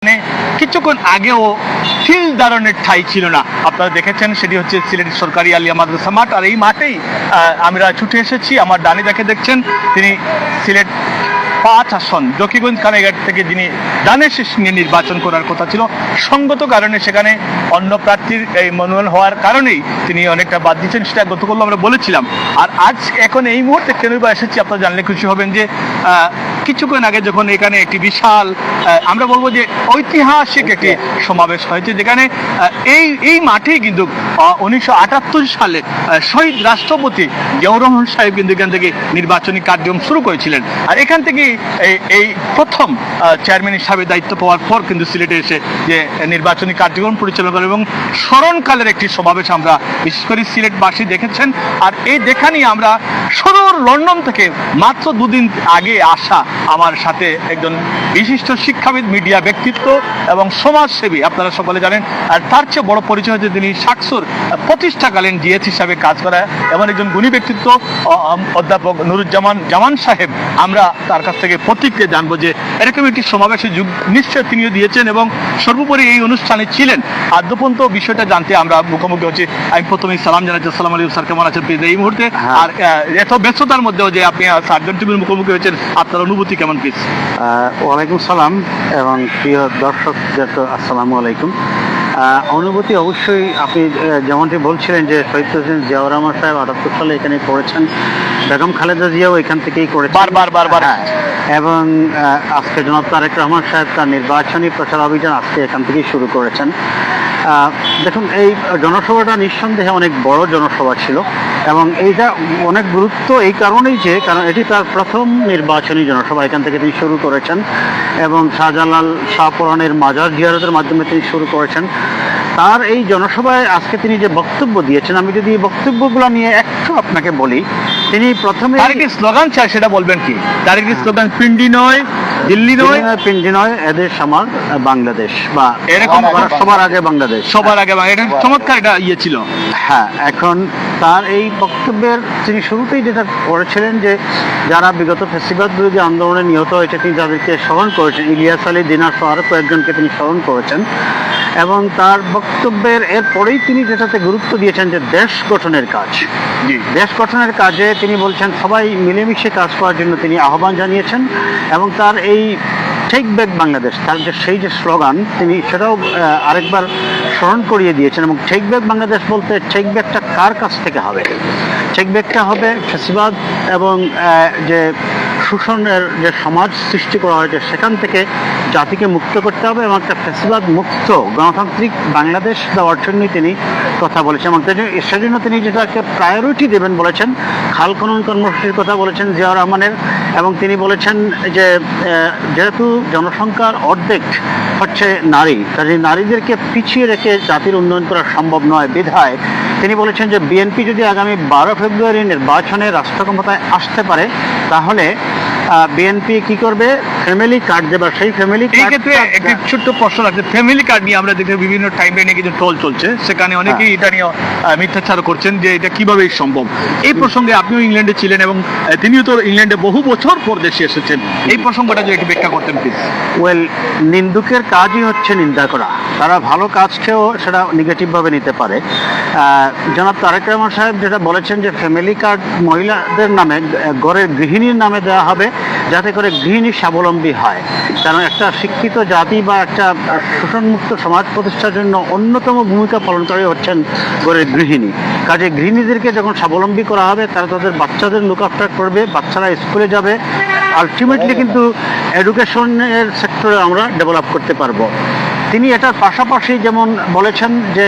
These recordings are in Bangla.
মানে কিছুক্ষণ আগেও তিল ধারণের ঠাঁই ছিল না। আপনারা দেখেছেন সেটি হচ্ছে সিলেট সরকারি আলিয়া মাদ্রাসা মাঠ, আর এই মাঠেই আমরা ছুটে এসেছি। আমার ডানে যাকে দেখছেন তিনি সিলেট 5 আসন জকিগঞ্জ কানাইঘাট থেকে যিনি দানের শেষ নিয়ে নির্বাচন করার কথা ছিল, সঙ্গত কারণে সেখানে অন্য প্রার্থীর এই মনোনয়ন হওয়ার কারণেই তিনি অনেকটা বাদ দিচ্ছেন, সেটা গতকাল আমরা বলেছিলাম। আর আজ এখন এই মুহূর্তে কেন বা এসেছি আপনারা জানলে খুশি হবেন যে কিছুক্ষণ আগে যখন এখানে একটি বিশাল আমরা বলবো যে ঐতিহাসিক একটি সমাবেশ হয়েছে, যেখানে এই মাঠেই কিন্তু 1978 সালে শহীদ রাষ্ট্রপতি জিয়াউর রহমান সাহেব কিন্তু এখান থেকে নির্বাচনী কার্যক্রম শুরু করেছিলেন। আর এখান থেকে এই প্রথম চেয়ারম্যান হিসাবে দায়িত্ব পাওয়ার পর কিন্তু সিলেটে এসে যে নির্বাচনী কার্যক্রম পরিচালনা করে এবং স্মরণকালের একটি সমাবেশ আমরা বিশেষ করে সিলেটবাসী দেখেছেন। আর এই দেখানি আমরা সদর লন্ডন থেকে মাত্র 2 দিন আগে আসা আমার সাথে একজন বিশিষ্ট শিক্ষাবিদ, মিডিয়া ব্যক্তিত্ব এবং সমাজসেবী, আপনারা সকলে জানেন। আর তার চেয়ে বড় পরিচয় হচ্ছে তিনি সাকসুর প্রতিষ্ঠাকালীন জিএস হিসাবে কাজ করা এমন একজন গুণী ব্যক্তিত্ব অধ্যাপক নুরুজ্জামান সাহেব। আমরা তার কাছ থেকে প্রতিক্রিয়া জানবো যে এরকম একটি সমাবেশে যোগ নিশ্চয় তিনিও দিয়েছেন এবং সর্বোপরি এই অনুষ্ঠানে ছিলেন। আদ্যপন্ত বিষয়টা জানতে আমরা মুখোমুখি হচ্ছি। আমি প্রথমেই সালাম জানাচ্ছি, আসসালামু আলাইকুম স্যার, কেমন আছেন প্লিজ এই মুহূর্তে? আর এত ব্যস্ততার মধ্যেও যে আপনি সার্জন টিভির মুখোমুখি হয়েছেন, আপনার অনুভূতি কেমন প্লিজ? ওয়ালাইকুম সালাম এবং প্রিয় দর্শকদের আসসালামু আলাইকুম। অনুভূতি অবশ্যই আপনি যেমনটি বলছিলেন যে শহীদ প্রেসিডেন্ট জিয়াউর রহমান সাহেব 78 সালে এখানে করেছেন, বেগম খালেদা জিয়াও এখান থেকেই করেছেন বারবার। এবং আজকে জনাব তারেক রহমান সাহেব তার নির্বাচনী প্রচার অভিযান আজকে এখান থেকেই শুরু করেছেন। দেখুন, এই জনসভাটা নিঃসন্দেহে অনেক বড় জনসভা ছিল এবং এইটা অনেক গুরুত্ব এই কারণেই যে কারণ এটি তার প্রথম নির্বাচনী জনসভা। এখান থেকে তিনি শুরু করেছেন এবং শাহজালাল শাহপুরানের মাজার জিয়ারতের মাধ্যমে তিনি শুরু করেছেন। তার এই জনসভায় আজকে তিনি যে বক্তব্য দিয়েছেন, আমি যদি এই বক্তব্যগুলো নিয়ে একটু আপনাকে বলি। তিনি প্রথমে স্লোগান চাই, সেটা বলবেন কি? তার একটি স্লোগান পিন্ডি নয়, দিল্লি নয়, পিন্ডি নয়, এদেশ আমার বাংলাদেশ, বা এরকম সবার আগে বাংলাদেশ, সবার আগে বাংলাদেশ। চমৎকার এটা ছিল। হ্যাঁ, এখন তার এই বক্তব্যের তিনি শুরুতেই যেটা করেছিলেন যে যারা বিগত ফ্যাসিবাদ বিরোধী আন্দোলনে নিহত হয়েছে তিনি তাদেরকে স্মরণ করেছেন। ইলিয়াস আলী দিনার সহ আরো কয়েকজনকে তিনি স্মরণ করেছেন এবং তার বক্তব্যের এরপরেই তিনি যেটাতে গুরুত্ব দিয়েছেন যে দেশ গঠনের কাজ। দেশ গঠনের কাজে তিনি বলছেন সবাই মিলেমিশে কাজ করার জন্য তিনি আহ্বান জানিয়েছেন এবং তার এই টেক ব্যাক বাংলাদেশ, তার যে সেই যে স্লোগান তিনি সেটাও আরেকবার স্মরণ করিয়ে দিয়েছেন। এবং টেক ব্যাক বাংলাদেশ বলতে টেক ব্যাকটা কার কাছ থেকে হবে? টেক ব্যাকটা হবে ফ্যাসিবাদ এবং যে শোষণের যে সমাজ সৃষ্টি করা হয়েছে সেখান থেকে জাতিকে মুক্ত করতে হবে এবং একটা ফ্যাসিবাদ মুক্ত গণতান্ত্রিক বাংলাদেশ দেওয়ার জন্যই তিনি কথা বলেছেন। এবং সেজন্য তিনি যেটাকে প্রায়োরিটি দেবেন বলেছেন, খাল খনন কর্মসূচির কথা বলেছেন জিয়াউর রহমানের। এবং তিনি বলেছেন যে যেহেতু জনসংখ্যার অর্ধেক হচ্ছে নারী, কাজে নারীদেরকে পিছিয়ে রেখে জাতির উন্নয়ন করা সম্ভব নয়। বিধায় তিনি বলেছেন যে বিএনপি যদি আগামী 12 ফেব্রুয়ারি নির্বাচনে রাষ্ট্র ক্ষমতায় আসতে পারে তাহলে বিএনপি কি করবে? ফ্যামিলি কার্ড দেবে। সেই ফ্যামিলি কার্ড, একটি ছোট্ট প্রশ্ন আছে, ফ্যামিলি কার্ড নিয়ে আমরা দেখি বিভিন্ন টাইমলাইনে কিছু ট্রোল চলছে, সেখানে অনেকেই এটা নিয়ে মিথ্যাচার করছেন যে এটা কিভাবে সম্ভব। এই প্রসঙ্গে আপনিও ইংল্যান্ডে ছিলেন এবং তিনিও তো ইংল্যান্ডে বহু বছর পর দেশে এসেছেন, এই প্রসঙ্গটা যদি একটু ব্যাখ্যা করতেন প্লিজ। ওয়েল, নিন্দুকের কাজই হচ্ছে নিন্দা করা। তারা ভালো কাজকেও সেটা নেগেটিভভাবে নিতে পারে। জনাব তারেক রহমান সাহেব যেটা বলেছেন যে ফ্যামিলি কার্ড মহিলাদের নামে, ঘরের গৃহিণীর নামে দেওয়া হবে যাতে করে গৃহিণী স্বাবলম্বী হয়। কারণ একটা শিক্ষিত জাতি বা একটা শোষণমুক্ত সমাজ প্রতিষ্ঠার জন্য অন্যতম ভূমিকা পালনকারী হচ্ছেন ঘরের গৃহিণী। কাজে গৃহিণীদেরকে যখন স্বাবলম্বী করা হবে তারা তাদের বাচ্চাদের লুক আফটার করবে, বাচ্চারা স্কুলে যাবে, আলটিমেটলি কিন্তু এডুকেশনের সেক্টরে আমরা ডেভেলপ করতে পারবো। তিনি এটার পাশাপাশি যেমন বলেছেন যে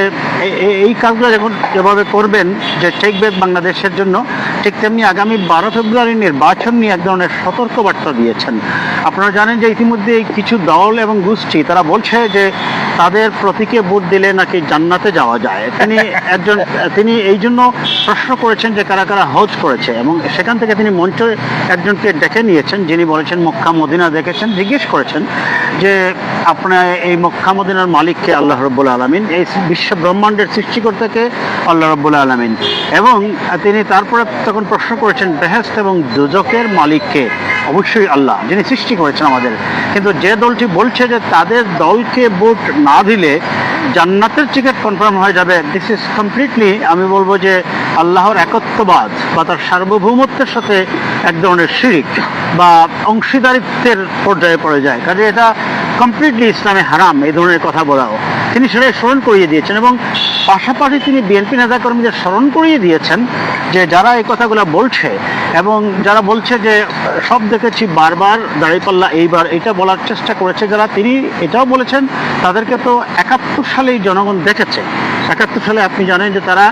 এই কাজগুলো যখন যেভাবে করবেন যে টেক ব্যাক বাংলাদেশের জন্য, ঠিক তেমনি আগামী 12 ফেব্রুয়ারি নির্বাচন নিয়ে এক ধরনের সতর্কবার্তা দিয়েছেন। আপনারা জানেন যে ইতিমধ্যে কিছু দল এবং গোষ্ঠী তারা বলছে যে তাদের প্রতীকে ভোট দিলে নাকি জান্নাতে যাওয়া যায়। তিনি এই জন্য প্রশ্ন করেছেন যে কারা কারা হজ করেছে, এবং সেখান থেকে তিনি মঞ্চে একজনকে ডেকে নিয়েছেন যিনি বলেছেন মক্কা মদিনা দেখেছেন, জিজ্ঞেস করেছেন যে আপনার এই মক্কা মদিনার মালিককে? আল্লাহ রাব্বুল আলামিন। এই বিশ্ব ব্রহ্মাণ্ডের সৃষ্টিকর্তাকে? আল্লাহ রাব্বুল আলামিন। এবং তিনি তারপরে তখন প্রশ্ন করেছেন বেহেশত এবং দুজকের মালিককে? অবশ্যই আল্লাহ, যিনি সৃষ্টি করেছেন আমাদের। কিন্তু যে দলটি বলছে যে তাদের দলকে ভোট না দিলে জান্নাতের টিকিট কনফার্ম হয়ে যাবে, দিস ইজ কমপ্লিটলি, আমি বলবো যে আল্লাহর একত্ববাদ বা তার সার্বভৌমত্বের সাথে এক ধরনের শিরক বা অংশীদারিত্বের পর্যায়ে পড়ে যায়। কাজে এটা কমপ্লিটলি ইসলামে হারাম এই ধরনের কথা বলাও। তিনি সেটাই স্মরণ করিয়ে দিয়েছেন, এবং পাশাপাশি তিনি বিএনপি নেতাকর্মীদের স্মরণ করিয়ে দিয়েছেন যে যারা এই কথাগুলো বলছে এবং যারা বলছে যে সব দেখেছি বারবার দাঁড়িপাল্লা এইবার, এটা বলার চেষ্টা করেছে যারা, তিনি এটাও বলেছেন তাদেরকে তো 71 সালেই জনগণ দেখেছে। 71 সালে আপনি জানেন যে তারা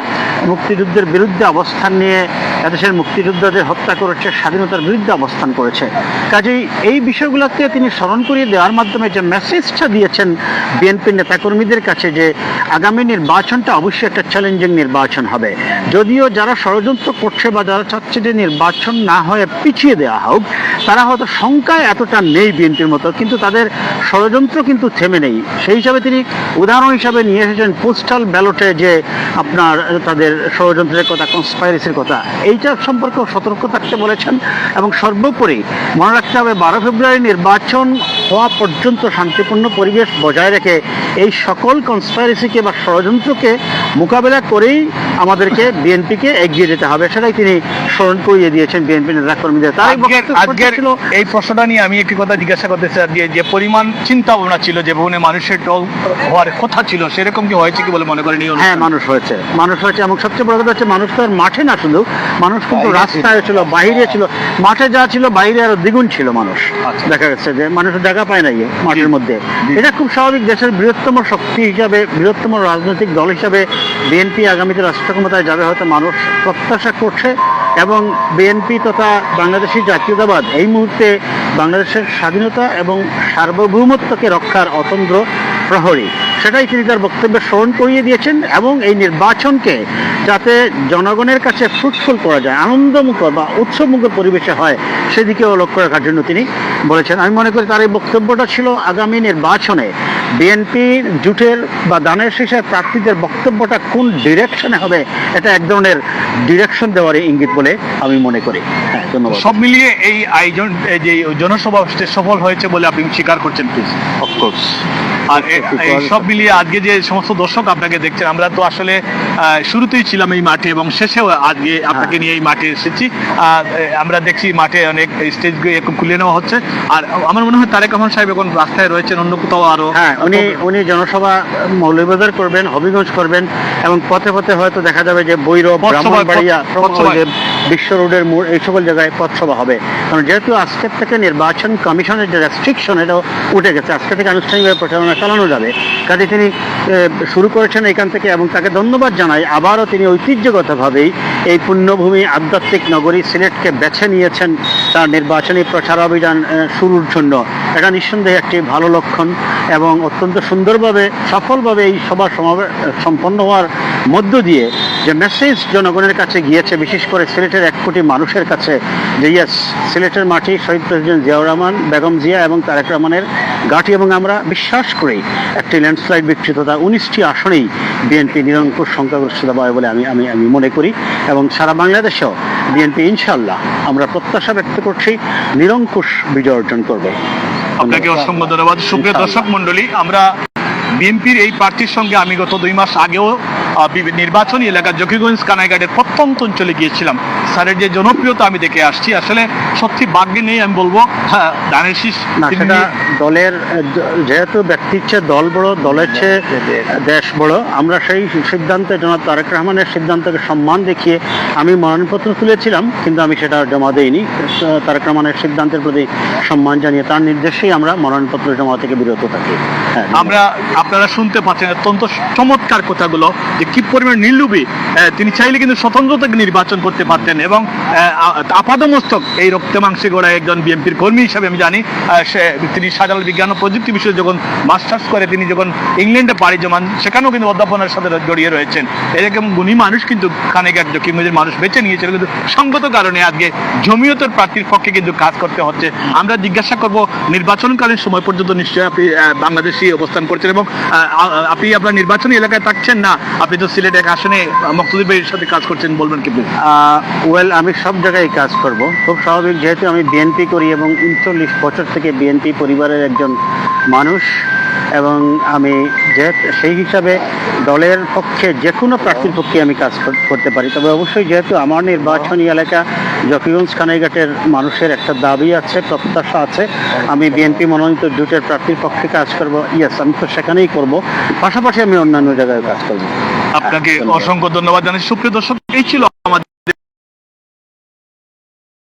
মুক্তিযুদ্ধের বিরুদ্ধে অবস্থান নিয়ে এদেশের মুক্তিযোদ্ধাদের হত্যা করেছে, স্বাধীনতার বিরুদ্ধে অবস্থান করেছে। কাজেই এই বিষয়গুলোকে তিনি স্মরণ করিয়ে দেওয়ার মাধ্যমে যে মেসেজটা দিয়েছেন বিএনপির নেতাকর্মীদের কাছে যে আগামী নির্বাচনটা অবশ্যই একটা চ্যালেঞ্জিং নির্বাচন হবে। যদিও যারা ষড়যন্ত্র করছে বা যারা চাচ্ছে যে নির্বাচন না হয়ে পিছিয়ে দেওয়া হোক, তারা হয়তো সংখ্যায় এতটা নেই বিএনপির মতো, কিন্তু তাদের ষড়যন্ত্র কিন্তু থেমে নেই। সেই হিসাবে তিনি উদাহরণ হিসাবে নিয়ে এসেছেন পোস্টাল ব্যালটে যে আপনার তাদের ষড়যন্ত্রের কথা, কনস্পাইরেসির কথা, এইটার সম্পর্কেও সতর্ক থাকতে বলেছেন। এবং সর্বোপরি মনে রাখতে হবে 12 ফেব্রুয়ারি নির্বাচন হওয়া পর্যন্ত শান্তিপূর্ণ পরিবেশ বজায় রেখে এই সকল কনস্পাইরেসিকে বা ষড়যন্ত্রকে মোকাবেলা করেই আমাদেরকে বিএনপিকে এগিয়ে যেতে হবে, সেটাই তিনি স্মরণ করিয়ে দিয়েছেন বিএনপি নেতাকর্মীদের। তাই আজকের এই প্রশ্নটা নিয়ে আমি একটি কথা জিজ্ঞাসা করতে চাই, যে পরিমাণ চিন্তা ভাবনা ছিল যে ভবনে মানুষের টল হওয়ার কথা ছিল, সেরকম কি হয়েছে কি বলে মনে করেন? হ্যাঁ, মানুষ হয়েছে। এবং সবচেয়ে বড় কথা হচ্ছে মানুষ তো আর মাঠে না, শুধু মানুষ কিন্তু রাস্তায় ছিল, বাইরে ছিল। মাঠে যা ছিল বাইরে আরো দ্বিগুণ ছিল মানুষ। দেখা গেছে যে মানুষের জায়গা পায় না মাঠের মধ্যে। এটা খুব স্বাভাবিক। দেশের বৃহত্তম শক্তি হিসাবে, বৃহত্তম রাজনৈতিক দল হিসাবে বিএনপি আগামীতে রাষ্ট্র ক্ষমতায় যাবে হয়তো মানুষ প্রত্যাশা করছে। এবং বিএনপি তথা বাংলাদেশি জাতীয়তাবাদ এই মুহূর্তে বাংলাদেশের স্বাধীনতা এবং সার্বভৌমত্বকে রক্ষার অতন্দ্র প্রহরী, সেটাই তিনি তার বক্তব্যে স্মরণ করিয়ে দিয়েছেন। এবং এই নির্বাচনকে যাতে জনগণের কাছে ফ্রুটফুল করা যায়, আনন্দমুখর বা উৎসবমুখর পরিবেশে হয়, সেদিকেও লক্ষ্য রাখার জন্য তিনি বলেছেন। আমি মনে করি তার এই বক্তব্যটা ছিল আগামী নির্বাচনে বিএনপির জোটের বা দানের শীষে প্রার্থীদের বক্তব্যটা কোন ডিরেকশনে হবে, এটা এক ধরনের ডিরেকশন দেওয়ারই ইঙ্গিত বলে আমি মনে করি। হ্যাঁ, ধন্যবাদ। সব মিলিয়ে এই আয়োজন, যে জনসভা সফল হয়েছে বলে আপনি স্বীকার করছেন প্লিজ? অফকোর্স। আর এই সব মিলিয়ে আজকে যে সমস্ত দর্শক আপনাকে দেখছেন, আমরা তো আসলে শুরুতেই ছিলাম এই মাঠে এবং শেষেও আজকে আপনাকে নিয়ে এই মাঠে এসেছি। আমরা দেখছি মাঠে অনেক স্টেজ খুলে নেওয়া হচ্ছে। আর আমার মনে হয় তারেক রহমান সাহেব এখন রাস্তায় রয়েছেন, অন্য কোথাও আরো। হ্যাঁ, উনি জনসভা মৌলভীবাজার করবেন, হবিগঞ্জ করবেন, এবং পথে পথে হয়তো দেখা যাবে যে ভৈরব, ব্রাহ্মণবাড়িয়া, বিশ্ব রোডের মোড়, এই সকল জায়গায় পথসভা হবে। কারণ যেহেতু আজকের থেকে নির্বাচন কমিশনের যে রেস্ট্রিকশন, এটাও উঠে গেছে, আজকে থেকে আনুষ্ঠানিকভাবে প্রচারণা চালানো যাবে। কাজে তিনি শুরু করেছেন এখান থেকে, এবং তাকে ধন্যবাদ জানাই। আবারও তিনি ঐতিহ্যগতভাবেই এই পুণ্যভূমি আধ্যাত্মিক নগরী সিলেটকে বেছে নিয়েছেন তার নির্বাচনী প্রচার অভিযান শুরুর জন্য। এটা নিঃসন্দেহে একটি ভালো লক্ষণ, এবং অত্যন্ত সুন্দরভাবে সফলভাবে এই সভা সম্পন্ন হওয়ার মধ্য দিয়ে যে মেসেজ জনগণের কাছে গিয়েছে, বিশেষ করে সিলেটের 1 কোটি মানুষের কাছে, যে ইয়েস, সিলেটের মাটি শহীদ প্রেসিডেন্ট জিয়াউর রহমান, বেগম জিয়া এবং তারেক রহমানের ঘাঁটি। এবং আমরা বিশ্বাস করি একটি ল্যান্ডস্লাইড বিকৃত 19টি আসনেই বিএনপি নিরঙ্কুশ সংখ্যাগরিষ্ঠতা পাবে বলে আমি মনে করি। এবং সারা বাংলাদেশেও বিএনপি ইনশাআল্লাহ, আমরা প্রত্যাশা ব্যক্ত করছি, নিরঙ্কুশ বিজয় অর্জন করবে। আপনাকে অসংখ্য ধন্যবাদ। সুপ্রিয় দর্শক মন্ডলী, আমরা বিএনপির এই প্রার্থীর সঙ্গে আমি গত 2 মাস আগেও নির্বাচনী এলাকা জকিগঞ্জ কানাইঘাটের প্রত্যন্ত অঞ্চলে গিয়েছিলাম। স্যারের যে জনপ্রিয়তা আমি দেখে আসছি, আসলে সত্যি ভাগ্যে নেই আমি বলবো। হ্যাঁ, দানের শীষ দলের, যেহেতু ব্যক্তির চেয়ে দল বড়, দলের চেয়ে দেশ বড়, আমরা সেই সিদ্ধান্তে, জনাব তারেক রহমানের সিদ্ধান্তকে সম্মান দেখিয়ে আমি মনোনয়নপত্র তুলেছিলাম, কিন্তু আমি সেটা জমা দেইনি। তারেক রহমানের সিদ্ধান্তের প্রতি সম্মান জানিয়ে তার নির্দেশেই আমরা মনোনয়নপত্র জমা থেকে বিরত থাকি। আপনারা শুনতে পাচ্ছেন অত্যন্ত চমৎকার কথাগুলো, যে কি পরিমাণ নির্লোভী। তিনি চাইলে কিন্তু স্বতন্ত্র থেকে নির্বাচন করতে পারতেন, এবং আপাদমস্তক এই রক্তে মাংসে গড়া একজন বিএনপির কর্মী হিসাবে আমি জানি তিনি শাহজালাল বিজ্ঞান ও প্রযুক্তি বিষয়ে যখন মাস্টার্স করে তিনি যখন ইংল্যান্ডে পাড়ি জমান সেখানেও কিন্তু অধ্যাপনার সাথে জড়িয়ে রয়েছেন। এরকম গুণী মানুষ কিন্তু খানেক জকিগঞ্জের মানুষ বেছে নিয়েছিল, কিন্তু সঙ্গত কারণে আজকে জমিয়তের প্রার্থীর পক্ষে কিন্তু কাজ করতে হচ্ছে। আমরা জিজ্ঞাসা করব নির্বাচনকালীন সময় পর্যন্ত নিশ্চয়ই আপনি বাংলাদেশে অবস্থান করছেন এবং আপনি আপনার নির্বাচনী এলাকায় থাকছেন না, আপনি তো সিলেট এক আসনে মকসুদুর ভাইয়ের সাথে কাজ করছেন, বলবেন কি? ওয়েল, আমি সব জায়গায় কাজ করব, খুব স্বাভাবিক, যেহেতু আমি বিএনপি করি এবং 39 বছর থেকে বিএনপি পরিবারের একজন মানুষ, এবং আমি সেই হিসাবে দলের পক্ষে যে কোনো প্রার্থীর পক্ষে আমি কাজ করতে পারি। তবে অবশ্যই যেহেতু আমার নির্বাচনী এলাকা জকিগঞ্জ কানাইঘাটের মানুষের একটা দাবি আছে, প্রত্যাশা আছে, আমি বিএনপি মনোনীত জোটের প্রার্থীর পক্ষে কাজ করব। ইয়েস, আমি তো সেখানেই করব, পাশাপাশি আমি অন্যান্য জায়গায় কাজ করব। আপনাকে অসংখ্য ধন্যবাদ জানাই। সুপ্রিয় দর্শক, এই ছিল আমাদের